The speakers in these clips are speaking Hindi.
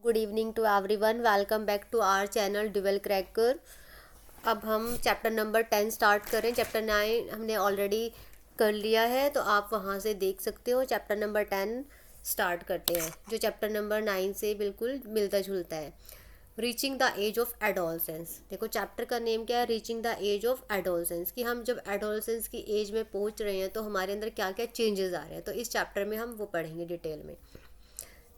Good evening to everyone, welcome back to our channel dual cracker. अब हम चैप्टर नंबर 10 स्टार्ट करें। चैप्टर 9 हमने ऑलरेडी कर लिया है, तो आप वहाँ से देख सकते हो। चैप्टर नंबर 10 स्टार्ट करते हैं, जो चैप्टर नंबर 9 से बिल्कुल मिलता जुलता है। Reaching the age of adolescence. देखो चैप्टर का नेम क्या है, reaching the age of adolescence, कि हम जब एडोलसेंस की एज में पहुँच रहे हैं तो हमारे अंदर क्या क्या चेंजेस आ रहे हैं। तो इस चैप्टर में हम वो पढ़ेंगे डिटेल में।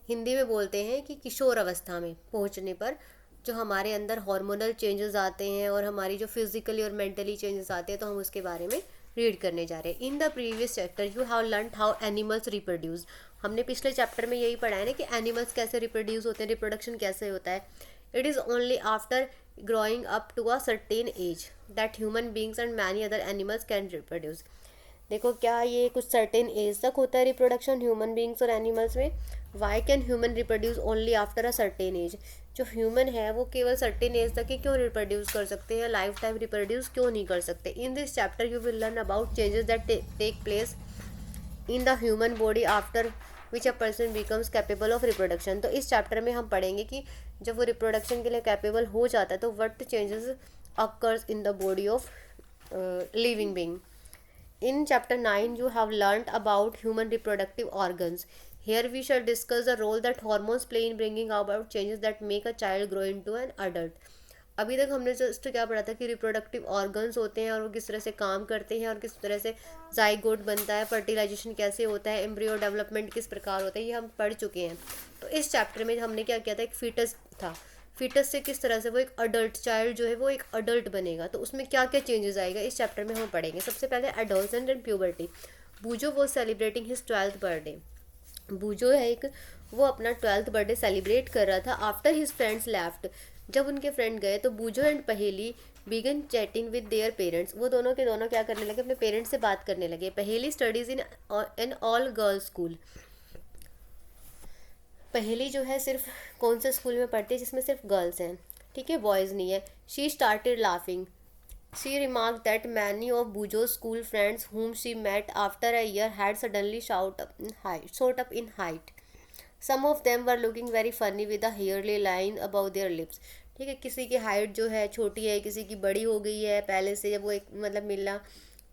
हिंदी में बोलते हैं कि किशोर अवस्था में पहुंचने पर जो हमारे अंदर हार्मोनल चेंजेस आते हैं और हमारी जो फिजिकली और मेंटली चेंजेस आते हैं, तो हम उसके बारे में रीड करने जा रहे हैं। In the previous chapter you have learn how animals reproduce. हमने पिछले चैप्टर में यही पढ़ा है ना कि एनिमल्स कैसे रिप्रोड्यूस होते हैं, रिप्रोडक्शन कैसे होता है। It is only after growing up to a certain age that human beings and many other animals can reproduce. देखो क्या ये कुछ सर्टेन एज तक होता है रिप्रोडक्शन ह्यूमन बींग्स और एनिमल्स में। Why can human reproduce only after a certain age. जो ह्यूमन है वो केवल सर्टेन एज तक ही क्यों रिप्रोड्यूस कर सकते हैं, लाइफ टाइम रिप्रोड्यूस क्यों नहीं कर सकते। In this chapter you will learn about changes that take place in the human body after which a person becomes capable of reproduction. तो इस चैप्टर में हम पढ़ेंगे कि जब वो रिप्रोडक्शन के लिए कैपेबल हो जाता है तो what changes occurs in the body of living being. In chapter 9, you have learnt about human reproductive organs. Here we shall discuss the role that hormones play in bringing about changes that make a child grow into an adult. अभी तक हमने जस्ट क्या पढ़ा था कि रिप्रोडक्टिव ऑर्गन्स होते हैं और वो किस तरह से काम करते हैं और किस तरह से जाइगोट बनता है, फर्टिलाइजेशन कैसे होता है, एम्ब्रियो डेवलपमेंट किस प्रकार होता है, ये हम पढ़ चुके हैं। तो इस चैप्टर में हमने क्या किया था, एक फीटस था। फीटस से किस तरह से वो एक अडल्ट चाइल्ड जो है वो एक अडल्ट बनेगा, तो उसमें क्या क्या चेंजेस आएगा इस चैप्टर में हम पढ़ेंगे। सबसे पहले एडोलसेंट एंड प्यूबर्टी। बूजो वो सेलिब्रेटिंग हिज 12th बर्थडे। बूजो है एक, वो अपना 12th बर्थडे सेलिब्रेट कर रहा था आफ्टर हिज फ्रेंड्स लेफ्ट। जब उनके फ्रेंड गए तो Boojho and Paheli began chatting with their parents. वो दोनों के दोनों क्या करने लगे, अपने पेरेंट्स से बात करने लगे। पहेली studies in an all girls school. पहली जो है सिर्फ कौन से स्कूल में पढ़ती है जिसमें सिर्फ गर्ल्स हैं, ठीक है, बॉयज़ नहीं है। She started laughing. She remark that many of बूजो school friends whom she met after a year had suddenly shot up in height. Some of them were looking very funny with a hairy line above their lips. ठीक है, किसी की हाइट जो है छोटी है, किसी की बड़ी हो गई है पहले से जब वो एक मतलब मिला,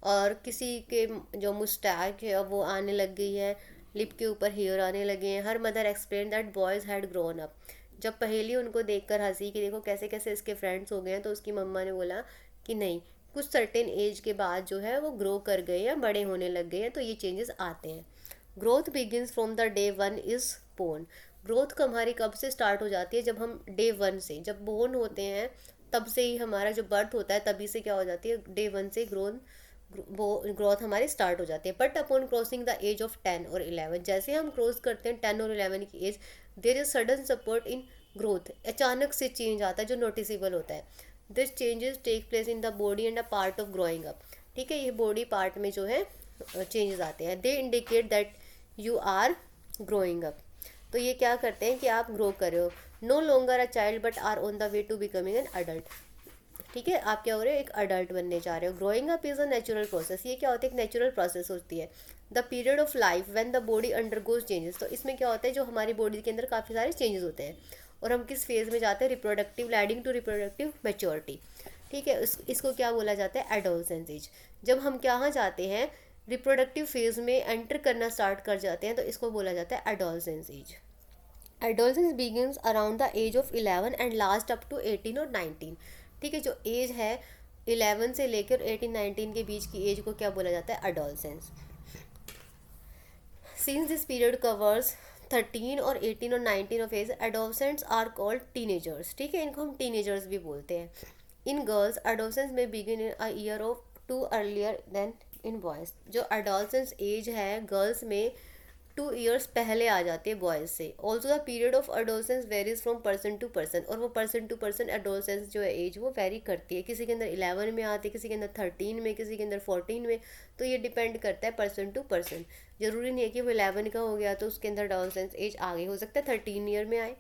और किसी के जो मुस्टैक है अब वो आने लग गई है, लिप के ऊपर हेयर आने लगे हैं। Her mother explain that boys had grown up. जब पहेली उनको देखकर हंसी कि देखो कैसे कैसे इसके फ्रेंड्स हो गए हैं, तो उसकी मम्मा ने बोला कि नहीं, कुछ सर्टेन एज के बाद जो है वो ग्रो कर गए हैं, बड़े होने लग गए हैं, तो ये चेंजेस आते हैं। Growth begins from the day one is born. Growth हमारी कब से स्टार्ट हो जाती है, जब हम डे वन से जब बोर्न होते हैं तब से ही हमारा जो बर्थ होता है तभी से क्या हो जाती है, डे वन से ग्रोथ हमारी स्टार्ट हो जाती है। But upon crossing the age of 10 और 11, जैसे हम क्रॉस करते हैं 10 और 11 की age, there is sudden support in growth. अचानक से चेंज आता है जो नोटिसेबल होता है। This changes take place in the body and a part of growing up. ठीक है, ये बॉडी पार्ट में जो है चेंजेस आते हैं। They indicate that you are growing up. तो ये क्या करते हैं कि आप ग्रो कर रहे हो। No longer a child but are on the way to becoming an adult. ठीक है, आप क्या हो रहे हो, एक अडल्ट बनने जा रहे हो। Growing up is a natural process. ये क्या होता है, एक नेचुरल प्रोसेस होती है। The period of life when the body undergoes changes. तो इसमें क्या होता है, जो हमारी बॉडी के अंदर काफ़ी सारे चेंजेस होते हैं और हम किस फेज़ में जाते हैं, reproductive leading to reproductive maturity. ठीक है, इसको क्या बोला जाता है, एडोलसेंस एज। जब हम कहाँ जाते हैं, रिप्रोडक्टिव फेज़ में एंटर करना स्टार्ट कर जाते हैं, तो इसको बोला जाता है adolescence age. Adolescence begins around the age of 11 and last up to 18 और 19। ठीक है, जो एज है 11 से लेकर 18-19 के बीच की एज को क्या बोला जाता है, adolescence. Since this period covers 13 और 18 और 19 of age, adolescents are called teenagers. ठीक है, इनको हम टीनेजर्स भी बोलते हैं। इन गर्ल्स एडोलसेंस में begin in a year of 2 earlier than in boys. जो एडोलसेंस एज है गर्ल्स में 2 ईयर्स पहले आ जाती है बॉयज़ से। Also the period of adolescence varies from person to person. और वो पर्सन टू पर्सन एडोलसेंस जो है एज वो वेरी करती है। किसी के अंदर 11 में आती है, किसी के अंदर 13 में, किसी के अंदर 14 में। तो ये डिपेंड करता है पर्सन टू पर्सन। ज़रूरी नहीं है कि वो 11 का हो गया तो उसके अंदर एडोलसेंस एज आगे, हो सकता है 13 ईयर में आए।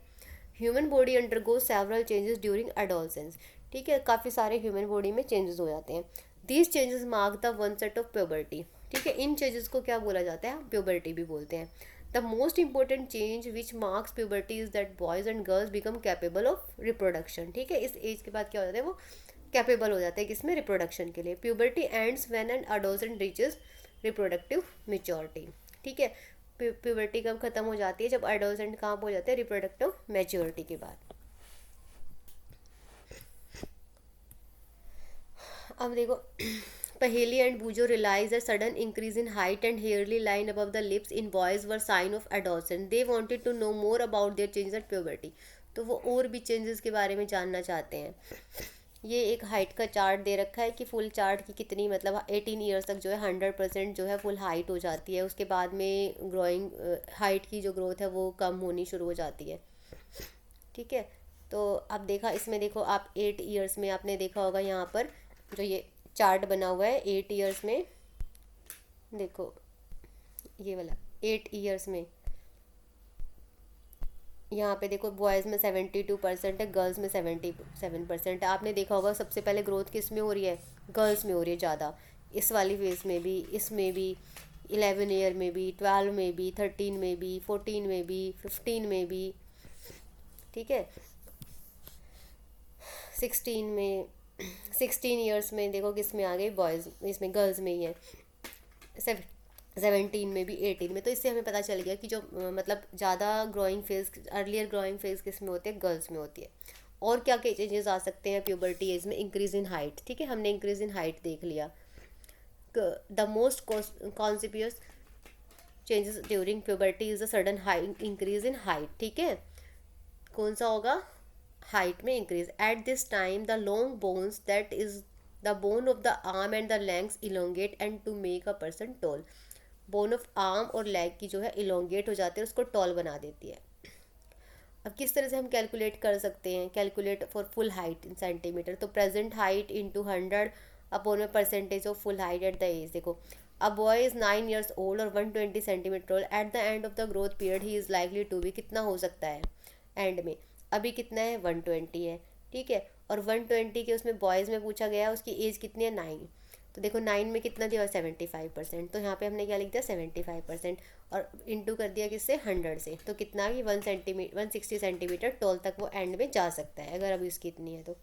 Human body undergo several changes during adolescence. ठीक है, काफ़ी सारे ह्यूमन बॉडी में चेंजेस हो जाते हैं। These changes mark the one set of puberty. ठीक है, इन चेंजेस को क्या बोला जाता है, प्यूबर्टी भी बोलते हैं। The most important change which marks puberty is that boys and girls become capable of reproduction, ठीक है। इस एज के बाद क्या हो जाता है, वो कैपेबल हो जाता है किसमें, रिप्रोडक्शन के लिए। Puberty ends when an adolescent reaches reproductive maturity, ठीक है। प्यूबर्टी कब खत्म हो जाती है, जब एडोसेंट कहाँ हो जाते हैं, रिप्रोडक्टिव मैच्योरिटी के बाद। अब देखो Paheli and Boojho realize that sudden increase in height and hairy line above the lips in boys were sign of adolescent, they wanted to know more about their changes at puberty. तो वो और भी चेंजेस के बारे में जानना चाहते हैं। ये एक हाइट का चार्ट दे रखा है कि फुल चार्ट की कितनी, मतलब 18 ईयर्स तक जो है 100% जो है फुल हाइट हो जाती है। उसके बाद में ग्रोइंग हाइट की जो ग्रोथ है वो कम होनी शुरू हो जाती है, ठीक है। तो अब देखा इसमें, देखो आप 8 ईयर्स में आपने देखा होगा यहाँ पर जो ये चार्ट बना हुआ है 8 ईयर्स में, देखो ये वाला 8 ईयर्स में यहाँ पे देखो बॉयज़ में 72% है, गर्ल्स में 77% है। आपने देखा होगा सबसे पहले ग्रोथ किस में हो रही है, गर्ल्स में हो रही है ज़्यादा। इस वाली फेज में भी, इसमें भी, 11 ईयर में भी, 12 में भी, 13 में भी, 14 में भी, 15 में भी, ठीक है। 16 में, 16 ईयर्स में देखो किस में आ गई, बॉयज़ इसमें, गर्ल्स में ही है। 17 में भी, 18 में। तो इससे हमें पता चल गया कि जो मतलब ज़्यादा growing phase, earlier growing phase किस में होती है, गर्ल्स में होती है। और क्या क्या चेंजेस आ सकते हैं प्यूबर्टी एज में, इंक्रीज इन हाइट, ठीक है, हमने इंक्रीज इन हाइट देख लिया। The most conspicuous changes during puberty is a sudden high increase in height, ठीक है। कौन सा होगा, हाइट में increase. At this time the long bones that is the bone of the arm and the legs elongate and to make a person tall. Bone of arm और लेग की जो है इलोंगेट हो जाते हैं, उसको टॉल बना देती है। अब किस तरह से हम कैलकुलेट कर सकते हैं, calculate for full height in centimetre. तो प्रेजेंट हाइट इंटू 100 अपॉन में percentage of full height at the age. देखो a boy is 9 years old और 120 centimetre old at the end of the growth period he is likely to be, कितना हो सकता है एंड में, अभी कितना है 120 है, ठीक है। और 120 के उसमें बॉयज़ में पूछा गया, उसकी एज कितनी है 9। तो देखो 9 में कितना दिया, 75%। तो यहाँ पे हमने क्या लिख दिया 75% और इंटू कर दिया किससे, 100 से। तो कितना कि 160 सेंटीमीटर टॉल तक वो एंड में जा सकता है, अगर अभी उसकी इतनी है तो।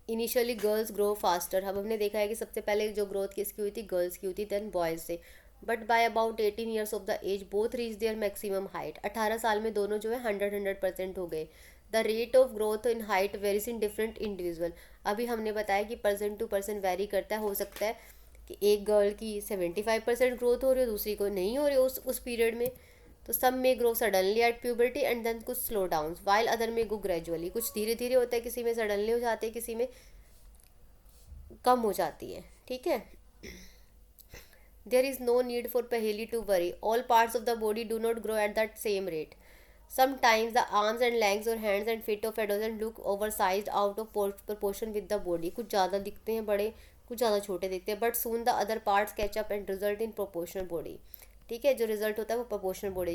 Initially girls grow faster. अब हमने देखा है कि सबसे पहले जो ग्रोथ किसकी हुई थी, गर्ल्स की हुई थी, देन बॉयज़ से। But by about 18 years of the age both reach their maximum height. 18 साल में दोनों जो है 100% हो गए। The rate of growth in height varies in different individual. अभी हमने बताया कि परसेंट टू परसेंट वेरी करता है। हो सकता है कि एक गर्ल की 75% ग्रोथ हो रही हो, दूसरी को नहीं हो रही उस पीरियड में। तो सम में grow suddenly at puberty and then कुछ स्लो डाउन, वाइल अदर में गो ग्रेजुअली। कुछ धीरे धीरे होता है, किसी में सडनली हो जाते हैं, किसी में कम हो जाती है, ठीक है। There is no need for Paheli to worry, all parts of the body do not grow at that same rate. Sometimes the arms and legs or hands and feet of adolescent look oversized out of proportion with the body. कुछ ज़्यादा दिखते हैं बड़े, कुछ ज़्यादा छोटे दिखते हैं, but soon the other parts catch up and result in proportional body, ठीक है। जो रिजल्ट होता है वो proportional body।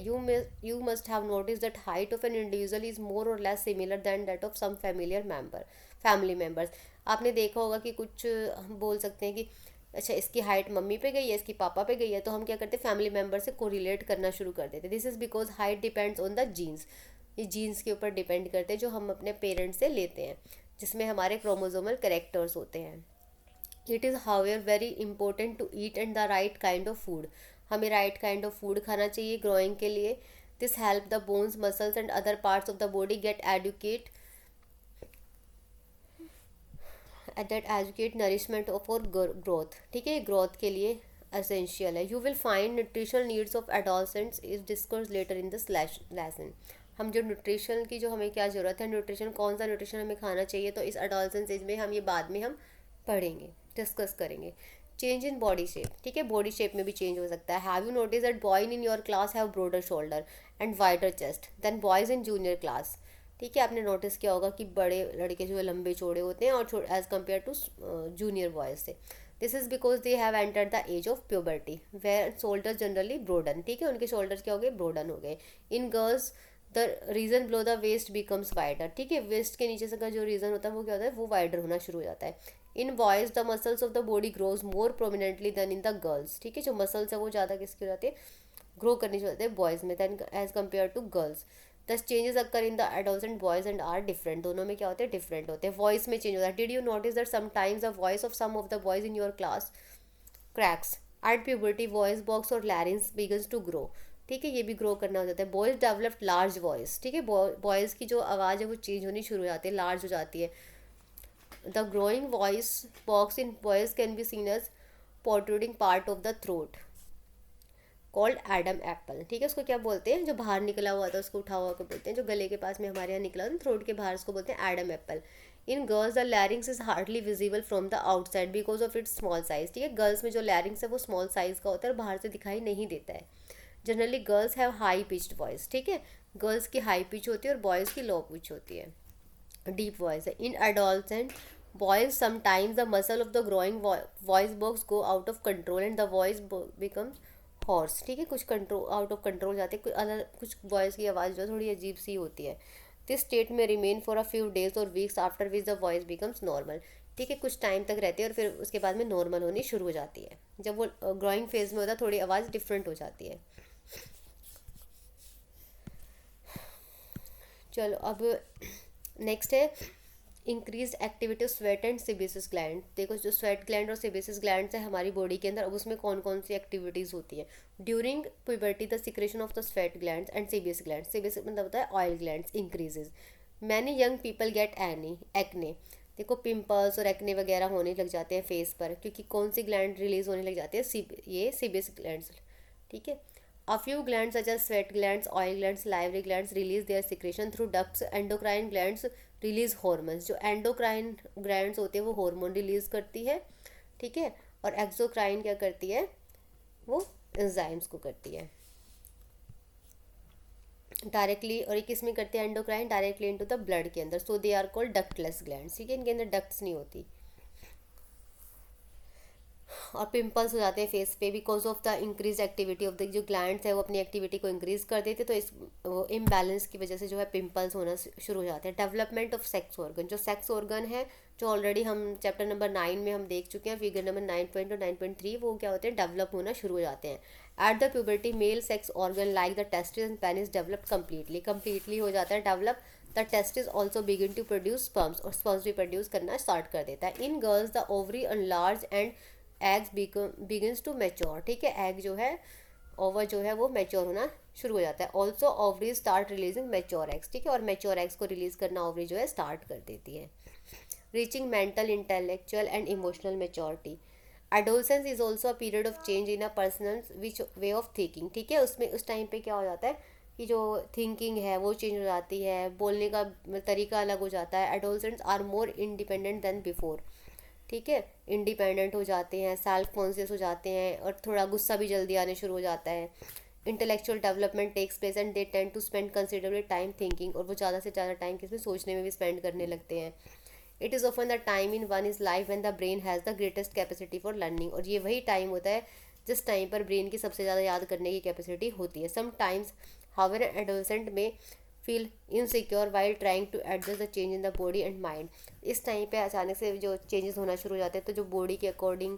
You must have noticed that height of an individual is more or less similar than that of some family members। आपने देखा होगा कि कुछ हम बोल सकते हैं कि अच्छा इसकी हाइट मम्मी पे गई है, इसकी पापा पे गई है, तो हम क्या करते हैं, फैमिली मेम्बर से कोरिलेट करना शुरू कर देते हैं। This is because height depends on the genes. ये जीन्स के ऊपर डिपेंड करते हैं जो हम अपने पेरेंट्स से लेते हैं, जिसमें हमारे क्रोमोजोमल कैरेक्टर्स होते हैं। It is however very important to eat and the right kind of food. हमें राइट काइंड ऑफ फूड खाना चाहिए ग्रोइंग के लिए। This help the bones, muscles and other parts of the body get adequate that adequate nourishment for growth, ठीक है। ग्रोथ के लिए असेंशियल है। You will find nutritional needs of adolescents is discuss later in this lesson. हम जो न्यूट्रिशन की जो हमें क्या ज़रूरत है, न्यूट्रिशन कौन सा न्यूट्रिशन हमें खाना चाहिए, तो इस एडोलसेंस एज में हम ये बाद में हम पढ़ेंगे, डिस्कस करेंगे। चेंज इन बॉडी शेप, ठीक है, बॉडी शेप में भी चेंज हो सकता है। Have you notice that boy in your class have broader shoulder and wider chest then boys in junior class, ठीक है। आपने नोटिस किया होगा कि बड़े लड़के जो है लंबे चौड़े होते हैं और age compare to junior boys से। This is because they have entered the age of puberty where shoulders generally broaden, ठीक है, उनके शोल्डर्स क्या हो गए, ब्रोडन हो गए। In girls the region below the waist becomes wider, ठीक है, वेस्ट के नीचे से का जो रीजन होता है वो क्या होता है, वो वाइडर होना शुरू हो जाता है। In boys the muscles of the body grows more prominently than in the girls, ठीक है। जो मसल्स है वो ज़्यादा किसकी हो जाती है, ग्रो करनी चाहिए बॉयज़ में than as compare to girls. These changes occur in the adolescent boys and are different, दोनों में क्या होते हैं, डिफरेंट होते हैं। वॉइस में चेंज होता है। Did you notice that sometimes the voice of some of the boys in your class cracks at puberty, voice box और लैरिंग्स बिगन्स टू ग्रो, ठीक है। ये भी ग्रो करना हो जाता है। बॉयज़ डेवलप लार्ज वॉइस, ठीक है। बॉयज़ की जो आवाज़ है वो चेंज होनी शुरू हो जाती है, लार्ज हो जाती है। The growing voice box in boys can be seen as protruding part of the throat called Adam apple, ठीक है। उसको क्या बोलते हैं, जो बाहर निकला हुआ था उसको उठा हुआ को बोलते हैं, जो गले के पास में हमारे यहाँ निकला था थ्रोट के बाहर, उसको बोलते हैं Adam Apple. In girls the larynx is hardly visible from the outside because of its small size, ठीक है। गर्ल्स में जो लैरिंग्स है वो स्मॉल साइज का होता है और बाहर से दिखाई नहीं देता है। Generally girls have high pitched voice, ठीक है। गर्ल्स की हाई पिच होती है और बॉयज़ की लो पिच होती है, डीप वॉइस है। In adolescent boys sometimes the muscle of the growing voice box go out of control and the voice becomes hoarse, ठीक है। कुछ कंट्रोल आउट ऑफ कंट्रोल जाते हैं, कुछ अलग, कुछ वॉइस की आवाज़ जो थोड़ी अजीब सी होती है। दिस स्टेट में remain for a few days और weeks after which the voice becomes normal, ठीक है। कुछ टाइम तक रहती है और फिर उसके बाद में नॉर्मल होनी शुरू हो जाती है। जब वो ग्रोइंग फेज में होता है थोड़ी आवाज़ डिफरेंट हो जाती है। चलो अब नेक्स्ट है increase activity of sweat and sebaceous gland. देखो जो स्वेट ग्लैंड और सेबेसियस ग्लैंड है हमारी बॉडी के अंदर, अब उसमें कौन कौन सी एक्टिविटीज़ होती है। During puberty the secretion of the sweat gland and sebaceous gland, sebaceous मतलब होता है oil glands, increases. Many young people get acne, देखो पिंपल्स और एक्ने वगैरह होने लग जाते हैं फेस पर, क्योंकि कौन सी ग्लैंड रिलीज होने लग जाती है, ये सेबेसियस ग्लैंड्स, ठीक है। A few glands such as sweat glands, oil glands, salivary glands release their secretion through ducts. Endocrine glands release hormones. जो endocrine glands होते हैं वो hormone release करती है, ठीक है। और exocrine क्या करती है, वो enzymes को करती है डायरेक्टली। और ये किस में करती है, endocrine directly into the blood के अंदर। So they are called ductless glands, ठीक है। इनके अंदर डक्ट्स नहीं होती। और पिंपल्स हो जाते हैं फेस पे because of the increase activity of the, जो ग्लैंड्स है वो अपनी एक्टिविटी को इंक्रीज कर देते, तो इस इम्बैलेंस की वजह से जो है पिंपल्स होना शुरू हो जाते हैं। डेवलपमेंट ऑफ सेक्स ऑर्गन, जो सेक्स ऑर्गन है जो ऑलरेडी हम चैप्टर नंबर 9 में हम देख चुके हैं, फिगर नंबर 9 और 9.3, वो क्या होते हैं, डेवलप होना शुरू हो जाते हैं। At the puberty male sex organ like the testis and penis develop completely हो जाता है develop. The testis also begin to produce sperms, और स्पर्म्स भी प्रोड्यूस करना स्टार्ट कर देता है। In girls the ovary enlarge and eggs begins to mature, ठीक है। एग जो है, ओवर जो है वो मैच्योर होना शुरू हो जाता है। Also ovary start releasing mature eggs, ठीक है। और मैच्योर एग्स को रिलीज करना ओवरी जो है स्टार्ट कर देती है। Reaching mental intellectual and emotional maturity, adolescence is also a period of change in a personal which way of thinking, ठीक है। उसमें उस टाइम पे क्या हो जाता है कि जो थिंकिंग है वो चेंज हो जाती है, बोलने का तरीका अलग हो जाता है। Adolescents are more independent than before, ठीक है। इंडिपेंडेंट हो जाते हैं, सेल्फ कॉन्शियस हो जाते हैं, और थोड़ा गुस्सा भी जल्दी आने शुरू हो जाता है। Intellectual development takes place and they tend to spend considerable time thinking, और वो ज़्यादा से ज़्यादा टाइम किसमें, सोचने में भी स्पेंड करने लगते हैं। It is often the time in one is life when the brain has the greatest capacity for learning, और ये वही टाइम होता है जिस टाइम पर ब्रेन की सबसे ज़्यादा याद करने की कैपेसिटी होती है। Sometimes however adolescent may feel insecure while trying to adjust the change in the body and mind. इस टाइम पे अचानक से जो चेंजेस होना शुरू हो जाते हैं, तो जो बॉडी के अकॉर्डिंग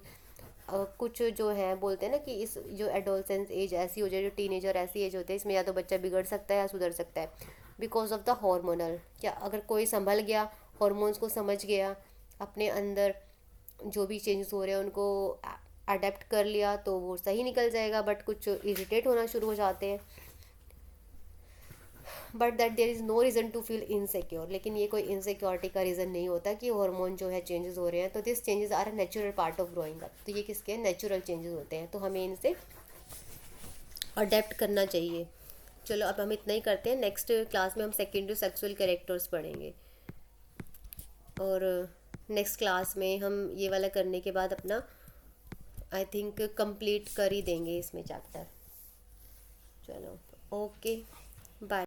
कुछ जो है बोलते हैं ना कि इस जो एडोलसेंस एज ऐसी हो जाए, जो टीनेजर ऐसी एज होती है, इसमें या तो बच्चा बिगड़ सकता है या सुधर सकता है बिकॉज ऑफ द हार्मोनल। क्या अगर कोई संभल गया, हार्मोन्स को समझ गया, अपने अंदर जो भी चेंजेस हो रहे हैं उनको अडेप्ट कर लिया, तो वो सही निकल जाएगा। बट कुछ इरिटेट होना शुरू हो जाते हैं, but that there is no reason to feel insecure, लेकिन ये कोई इनसिक्योरिटी का रीज़न नहीं होता कि हार्मोन जो है चेंजेस हो रहे हैं। तो this changes are a natural part of growing up, तो ये किसके नेचुरल चेंजेस होते हैं, तो हमें इनसे अडेप्ट करना चाहिए। चलो अब हम इतना ही करते हैं, नेक्स्ट क्लास में हम सेकेंडरी सेक्सुअल कैरेक्टर्स पढ़ेंगे, और नेक्स्ट क्लास में हम ये वाला करने के बाद अपना आई थिंक कंप्लीट कर ही देंगे इसमें चैप्टर। चलो ओके, बाय।